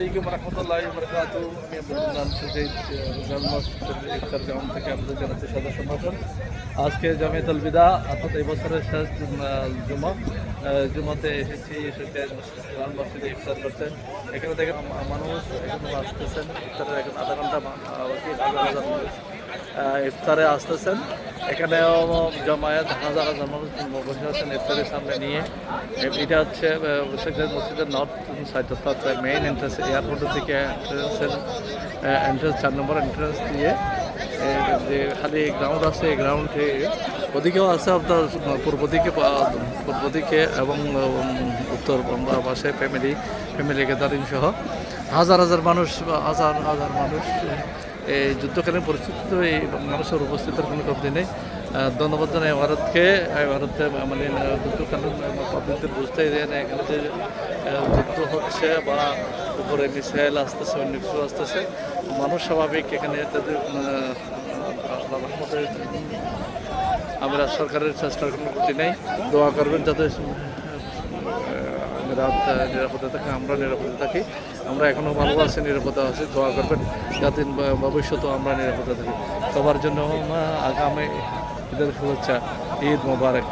আসসালামু রহমতুল্লাহি ওয়া বারাকাতুহু। আমি আব্দুল সুজেদ রোজাল মসজিদের ইফতার গ্রাউন্ড থেকে আপনাদের জানাচ্ছি সাদর সম্ভাষণ। আজকে জামিয়াতুল বিদা অর্থাৎ এই বছরের শেষ জুমাতে এসেছি গ্রাউন্ড মসজিদে ইফতার করতে। এখানে দেখেন মানুষ এখনো আসতেছেন, ইফতারের এখন আধা ঘন্টা ইফতারে আসতেছেন। এখানেও জামায়াত হাজার হাজার মানুষ বসে আছেন ইফতারের সামনে নিয়ে। এটা হচ্ছে মসজিদের নর্থ সাইড, অর্থাৎ মেইন এন্ট্রেন্স, এয়ারপোর্টের দিকে এন্ট্রেন্স 4 নম্বর এন্ট্রেন্স দিয়ে যে খালি গ্রাউন্ড আছে, এই গ্রাউন্ডে ওদিকেও আছে আপনার পূর্ব দিকে এবং উত্তর পাশে ফ্যামিলি গ্যাদারিং সহ হাজার হাজার মানুষ এই যুদ্ধকালীন পরিস্থিতিতে এই মানুষের উপস্থিতির কোনো কমতি নেই। ধন্যবাদ জানাই ভারতকে। ভারতে মানে যুদ্ধকালীন পাবলিকদের বুঝতে দেন এখানে যে যুদ্ধ হচ্ছে বা উপরে মিসাইল আসতেছে, অন্য কিছু আসতেছে, মানুষ স্বাভাবিক এখানে তাদের আমরা সরকারের চেষ্টার কোনো ক্ষতি নেই। দোয়া করবেন যাতে নিরাপদে থাকে, আমরা নিরাপদে থাকি। আমরা এখনও ভালো আছি, নিরাপদে আছি। দোয়া করবেন যাতে ভবিষ্যতেও আমরা নিরাপদে থাকি। সবার জন্য আগামী ঈদের শুভেচ্ছা। ঈদ মোবারক।